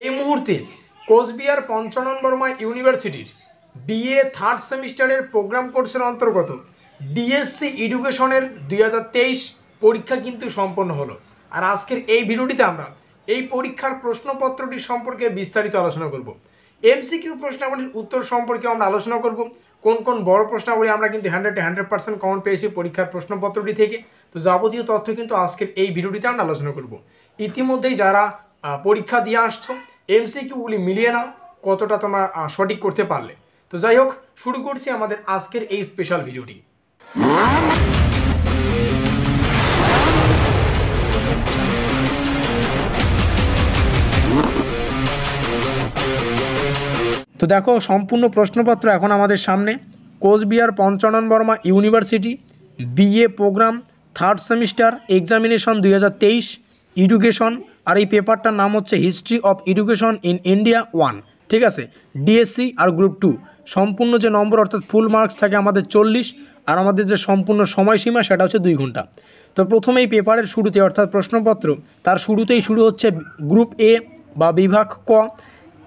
এই মুহূর্তে কোচবিহার পঞ্চানন বর্মা ইউনিভার্সিটির বিএ থার্ড সেমিস্টারের প্রোগ্রাম কোর্সের অন্তর্গত ডিএসসি এডুকেশনের 2023 পরীক্ষা কিন্তু সম্পন্ন হলো। আর আজকের এই ভিডিওটিতে আমরা এই পরীক্ষার প্রশ্নপত্রটি সম্পর্কে বিস্তারিত আলোচনা করব। এমসিকিউ প্রশ্নাবলীর উত্তর সম্পর্কে আমরা আলোচনা করব। কোন কোন বড় প্রশ্নাবলী আমরা কিন্তু 100% কমন পেয়েছি পরীক্ষার প্রশ্নপত্রটি থেকে। তো যাবতীয় তথ্য কিন্তু আজকের এই ভিডিওটিতে আমরা আলোচনা করব। ইতিমধ্যেই যারা পরীক্ষা দিয়ে আসছো এমসিকিউগুলি মিলিয়ে নাও কতটা তোমরা সঠিক করতে পারলে। তো যাই হোক, শুরু করছি আমাদের আজকের এই স্পেশাল ভিডিওটি। তো দেখো, সম্পূর্ণ প্রশ্নপত্র এখন আমাদের সামনে। Coochbehar Panchanan Barma university BA program third semester examination 2023 education. আর এই পেপারটার নাম হচ্ছে history of education in India 1, ঠিক আছে, ডিএসসি আর গ্রুপ 2। সম্পূর্ণ যে নম্বর অর্থাৎ ফুল মার্কস থাকে আমাদের 40, আর আমাদের যে সম্পূর্ণ সময়সীমা সেটা হচ্ছে 2 ঘন্টা। তো প্রথমেই পেপারের শুরুতে অর্থাৎ প্রশ্নপত্র তার শুরুতেই শুরু হচ্ছে গ্রুপ এ বা বিভাগ ক।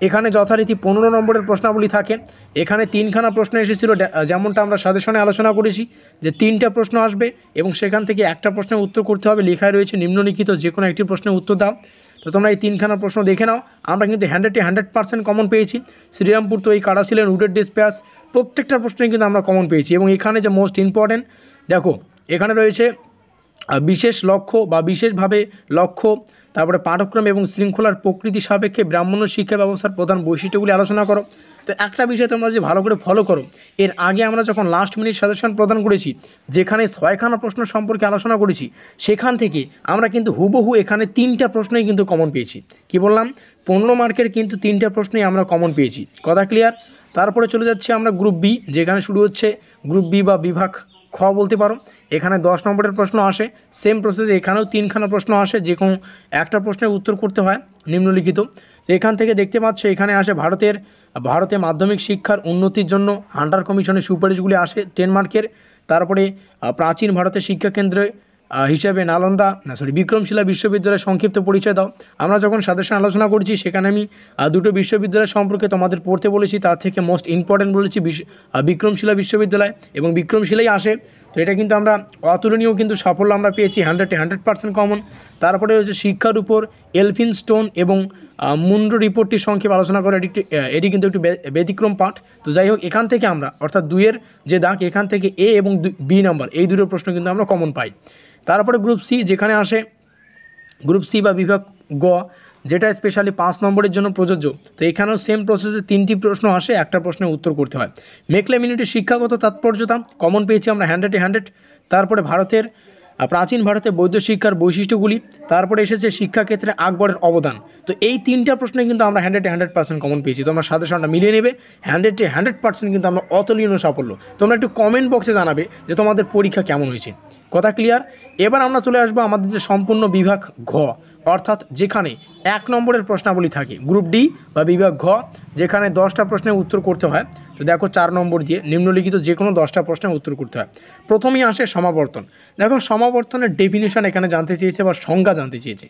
এখানে যথারীতি 15 নম্বরের প্রশ্নাবলী থাকে। এখানে 3খানা প্রশ্ন এসেছিল, যেমনটা আমরা সাজেশনে আলোচনা করেছি যে 3টা প্রশ্ন আসবে এবং সেখান থেকে একটা প্রশ্নের উত্তর করতে হবে। লেখায় রয়েছে নিম্নলিখিত যে কোনো একটি প্রশ্নের উত্তর দাও। তো তোমরা এই 3খানা প্রশ্ন দেখে নাও। আমরা কিন্তু 100% কমন পেয়েছি। শ্রীরামপুর তো এই কারা ছিলেন, উডের ডিসপ্যাচ, প্রত্যেকটা প্রশ্নই কিন্তু আমরা কমন পেয়েছি। এবং এখানে যে মোস্ট ইম্পর্টেন্ট দেখো, এখানে রয়েছে বিশেষ লক্ষ্য বা বিশেষভাবে লক্ষ্য, তারপরে পাঠ্যক্রম এবং শৃঙ্খলার প্রকৃতি সাপেক্ষে ব্রাহ্মণ্য শিক্ষা ব্যবস্থার প্রধান বৈশিষ্ট্যগুলি আলোচনা করো। তো একটা বিষয় তোমরা যদি ভালো করে ফলো করো, এর আগে আমরা যখন লাস্ট মিনিট সাজেশন প্রদান করেছি যেখানে 6খানা প্রশ্ন সম্পর্কে আলোচনা করেছি, সেখান থেকে আমরা কিন্তু হুবহু এখানে 3টা প্রশ্নই কিন্তু কমন পেয়েছি। কি বললাম, 15 মার্কের কিন্তু 3টা প্রশ্নই আমরা কমন পেয়েছি। কথা ক্লিয়ার? তারপরে চলে যাচ্ছে আমরা গ্রুপ বি, যেখানে শুরু হচ্ছে গ্রুপ বি বা বিভাগ খ বলতে পারো। এখানে 10 নম্বরের প্রশ্ন আসে, সেম প্রসেসে এখানেও 3খানা প্রশ্ন আসে, যে কোনো একটা প্রশ্নের উত্তর করতে হয় নিম্নলিখিত। তো এখান থেকে দেখতে পাচ্ছ এখানে আসে ভারতে মাধ্যমিক শিক্ষার উন্নতির জন্য হান্টার কমিশনের সুপারিশগুলি আসে 10 মার্কের। তারপরে প্রাচীন ভারতের শিক্ষাকেন্দ্রে হিসাবে বিক্রমশিলা বিশ্ববিদ্যালয়ের সংক্ষিপ্ত পরিচয় দাও। আমরা যখন সাজেশন আলোচনা করছি সেখানে আমি দুটো বিশ্ববিদ্যালয় সম্পর্কে তোমাদের পড়তে বলেছি, তার থেকে মোস্ট ইম্পর্টেন্ট বলেছি বিক্রমশিলা বিশ্ববিদ্যালয়, এবং বিক্রমশিলাই আসে। তো এটা কিন্তু আমরা অতুলনীয় কিন্তু সাফল্য আমরা পেয়েছি, 100% কমন। তারপরে হচ্ছে শিক্ষার উপর এলফিনস্টোন এবং মুন্ড্রো রিপোর্টটি সংক্ষেপে আলোচনা করে, এটি কিন্তু একটু ব্যতিক্রম পাঠ। তো যাই হোক, এখান থেকে আমরা অর্থাৎ 2-এর যে দাগ, এখান থেকে এ এবং বি নাম্বার এই দুটো প্রশ্ন কিন্তু আমরা কমন পাই। তারপরে গ্রুপ সি, যেখানে আসে গ্রুপ সি বা বিভাগ গ, যেটা স্পেশালি 5 নম্বরের জন্য প্রযোজ্য। তো এখানেও সেম প্রসেসে 3টি প্রশ্ন আসে, একটা প্রশ্নের উত্তর করতে হয়। মেকলেমিনিটির শিক্ষাগত তাৎপর্যতা কমন পেয়েছি আমরা 100-100। তারপরে প্রাচীন ভারতের বৌদ্ধ শিক্ষার বৈশিষ্ট্যগুলি, তারপরে এসেছে শিক্ষাক্ষেত্রে আকবরের অবদান। তো এই 3টা প্রশ্নে কিন্তু আমরা 100-100% কমন পেয়েছি। তোমরা সাজেশনটা মিলিয়ে নেবে, 100-100% কিন্তু আমরা অতুলনীয় সাফল্য। তোমরা একটু কমেন্ট বক্সে জানাবে যে তোমাদের পরীক্ষা কেমন হয়েছে। কথা ক্লিয়ার? এবার আমরা চলে আসবো আমাদের যে সম্পূর্ণ বিভাগ ঘ, অর্থাৎ যেখানে 1 নম্বরের প্রশ্নাবলী থাকে, গ্রুপ ডি বা বিভাগ ঘ, যেখানে 10টা প্রশ্নের উত্তর করতে হয়। তো দেখো 4 নম্বর দিয়ে নিম্নলিখিত যে কোনো 10টা প্রশ্নের উত্তর করতে হয়। প্রথমেই আসে সমাবর্তন। দেখো, সমাবর্তনের ডেফিনিশন এখানে জানতে চেয়েছে বা সংজ্ঞা জানতে চেয়েছে।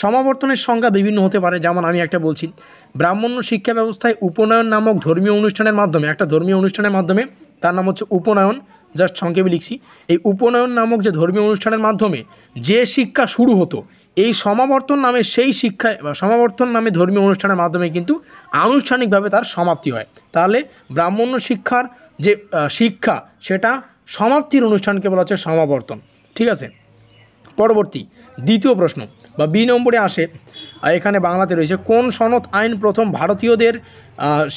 সমাবর্তনের সংজ্ঞা বিভিন্ন হতে পারে, যেমন আমি একটা বলছি, ব্রাহ্মণ্য শিক্ষা ব্যবস্থায় উপনয়ন নামক ধর্মীয় অনুষ্ঠানের মাধ্যমে, একটা ধর্মীয় অনুষ্ঠানের মাধ্যমে, তার নাম হচ্ছে উপনয়ন, জাস্ট সংক্ষেপে লিখছি, এই উপনয়ন নামক যে ধর্মীয় অনুষ্ঠানের মাধ্যমে যে শিক্ষা শুরু হতো, এই সমাবর্তন নামে সেই শিক্ষায় বা সমাবর্তন নামে ধর্মীয় অনুষ্ঠানের মাধ্যমে কিন্তু আনুষ্ঠানিকভাবে তার সমাপ্তি হয়। তাহলে ব্রাহ্মণ্য শিক্ষার যে শিক্ষা, সেটা সমাপ্তির অনুষ্ঠানকে বলা হচ্ছে সমাবর্তন, ঠিক আছে। পরবর্তী দ্বিতীয় প্রশ্ন বা বি নম্বরে আসে, এখানে বাংলাতে রয়েছে, কোন সনদ আইন প্রথম ভারতীয়দের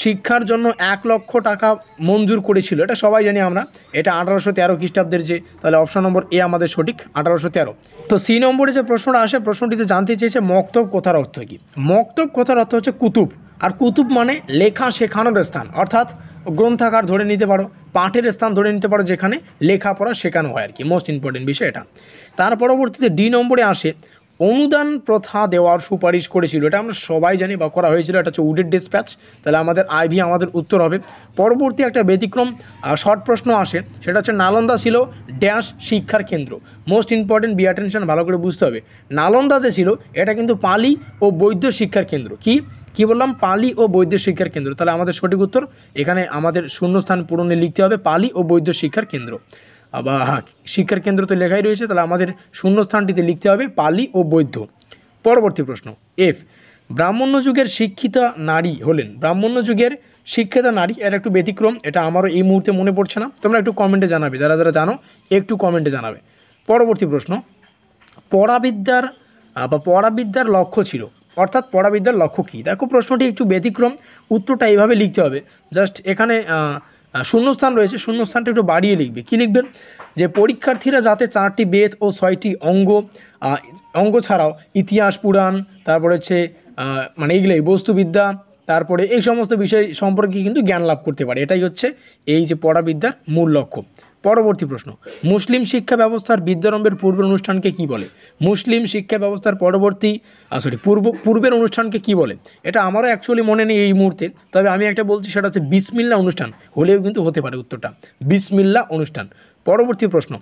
শিক্ষার জন্য 1 লক্ষ টাকা মঞ্জুর করেছিল? এটা সবাই জানি আমরা, এটা 1813 খ্রিস্টাব্দের যে, তাহলে অপশন নম্বর এ আমাদের সঠিক, 1813। তো সি নম্বরে যে প্রশ্নটা আসে, প্রশ্নটিতে জানতে চেয়েছে মক্তব কথার অর্থ কী। মক্তব কথার অর্থ হচ্ছে কুতুব, আর কুতুব মানে লেখা শেখানোর স্থান, অর্থাৎ গ্রন্থাগার ধরে নিতে পারো, পাঠের স্থান ধরে নিতে পারো, যেখানে লেখাপড়া শেখানো হয় আর কি, মোস্ট ইম্পর্টেন্ট বিষয় এটা। তার পরবর্তীতে ডি নম্বরে আসে, অনুদান প্রথা দেওয়ার সুপারিশ করেছিল। এটা আমরা সবাই জানি বা করা হয়েছিল, এটা হচ্ছে উডের ডিসপ্যাচ। তাহলে আমাদের আইভি আমাদের উত্তর হবে। পরবর্তী একটা ব্যতিক্রম শর্ট প্রশ্ন আসে, সেটা হচ্ছে নালন্দা ছিল ড্যাশ শিক্ষার কেন্দ্র। মোস্ট ইম্পর্টেন্ট, বি অ্যাটেনশন, ভালো করে বুঝতে হবে। নালন্দা যে ছিল এটা কিন্তু পালি ও বৌদ্ধ শিক্ষার কেন্দ্র। কি কি বললাম, পালি ও বৈদ্য শিক্ষার কেন্দ্র। তাহলে আমাদের সঠিক উত্তর এখানে আমাদের শূন্যস্থান পূরণে লিখতে হবে পালি ও বৈদ্য শিক্ষার কেন্দ্র। বা হ্যাঁ, শিক্ষার কেন্দ্র তো লেখাই রয়েছে, তাহলে আমাদের শূন্যস্থানটিতে লিখতে হবে পালি ও বৈদ্য। পরবর্তী প্রশ্ন এফ, ব্রাহ্মণ্য যুগের শিক্ষিতা নারী হলেন। ব্রাহ্মণ্য যুগের শিক্ষিতা নারী, এটা একটু ব্যতিক্রম, এটা আমারও এই মুহূর্তে মনে পড়ছে না, তোমরা একটু কমেন্টে জানাবে, যারা যারা জানো একটু কমেন্টে জানাবে। পরবর্তী প্রশ্ন, পরাবিদ্যার বা পরাবিদ্যার লক্ষ্য ছিল, অর্থাৎ পরাবিদ্যার লক্ষ্য কী? দেখো প্রশ্নটি একটু ব্যতিক্রম, উত্তরটা এইভাবে লিখতে হবে, জাস্ট এখানে শূন্যস্থান রয়েছে, শূন্যস্থানটা একটু বাড়িয়ে লিখবে। কী লিখবে? যে পরীক্ষার্থীরা যাতে 4টি বেদ ও 6টি অঙ্গ ছাড়াও ইতিহাস, পুরাণ, তারপরে হচ্ছে মানে এইগুলোই বস্তুবিদ্যা, তারপরে এই সমস্ত বিষয় সম্পর্কে কিন্তু জ্ঞান লাভ করতে পারে, এটাই হচ্ছে এই যে পরাবিদ্যার মূল লক্ষ্য। পরবর্তী প্রশ্ন, মুসলিম শিক্ষা ব্যবস্থার বিদ্যারম্ভের পূর্বের অনুষ্ঠানকে কি বলে? মুসলিম শিক্ষা ব্যবস্থার পূর্বের অনুষ্ঠানকে কি বলে? এটা আমারও অ্যাকচুয়ালি মনে নেই এই মুহূর্তে, তবে আমি একটা বলছি, সেটা হচ্ছে বিসমিল্লাহ অনুষ্ঠান, হলেও কিন্তু হতে পারে উত্তরটা বিসমিল্লাহ অনুষ্ঠান। পরবর্তী প্রশ্ন,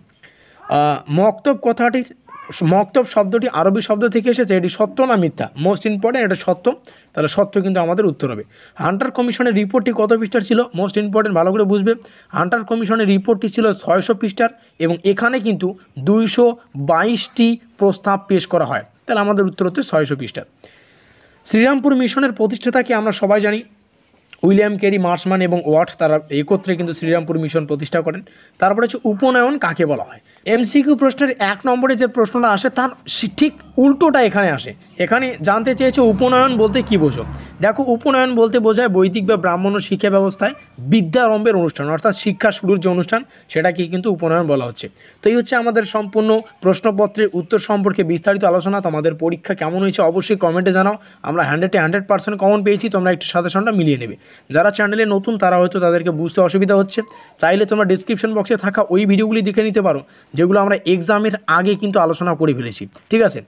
মক্তব শব্দটি আরবি শব্দ থেকে এসেছে, এটি সত্য না মিথ্যা? মোস্ট ইম্পর্টেন্ট, এটা সত্য, তাহলে সত্য কিন্তু আমাদের উত্তর হবে। হান্টার কমিশনের রিপোর্টটি কত পৃষ্ঠার ছিল? মোস্ট ইম্পর্টেন্ট, ভালো করে বুঝবে। হান্টার কমিশনের রিপোর্টটি ছিল 600 পৃষ্ঠার এবং এখানে কিন্তু 222টি প্রস্তাব পেশ করা হয়, তাহলে আমাদের উত্তর হচ্ছে 600 পৃষ্ঠার। শ্রীরামপুর মিশনের প্রতিষ্ঠাতাকে আমরা সবাই জানি, উইলিয়াম ক্যারি, মার্শম্যান এবং ওয়াট, তারা একত্রে কিন্তু শ্রীরামপুর মিশন প্রতিষ্ঠা করেন। তারপরে হচ্ছে উপনয়ন কাকে বলা হয়? এমসিকিউ প্রশ্নের 1 নম্বরে যে প্রশ্নটা আসে তার ঠিক উল্টোটা এখানে আসে। এখানে জানতে চেয়েছে উপনয়ন বলতে কি বোঝো। দেখো, উপনয়ন বলতে বোঝায় বৈদিক বা ব্রাহ্মণ শিক্ষা ব্যবস্থায় বিদ্যারম্ভের অনুষ্ঠান, অর্থাৎ শিক্ষা শুরুর যে অনুষ্ঠান সেটাকে কিন্তু উপনয়ন বলা হচ্ছে। তো এই হচ্ছে আমাদের সম্পূর্ণ প্রশ্নপত্রের উত্তর সম্পর্কে বিস্তারিত আলোচনা। তোমাদের পরীক্ষা কেমন হয়েছে অবশ্যই কমেন্টে জানাও। আমরা 100% কমন পেয়েছি, তোমরা একটু সাজেশনটা মিলিয়ে নেবে। যারা চ্যানেলে নতুন তারা হয়তো তাদেরকে বুঝতে অসুবিধা হচ্ছে, চাইলে তোমরা ডিসক্রিপশন বক্সে থাকা ওই ভিডিওগুলি দেখে নিতে পারো, যেগুলো আমরা এক্সামের আগে কিন্তু আলোচনা করে ফেলেছি, ঠিক আছে?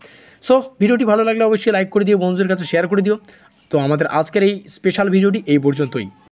সো ভিডিওটি ভালো লাগলে অবশ্যই লাইক করে দিও, বন্ধুদের কাছে শেয়ার করে দিও। তো আমাদের আজকের এই স্পেশাল ভিডিওটি এই পর্যন্তই।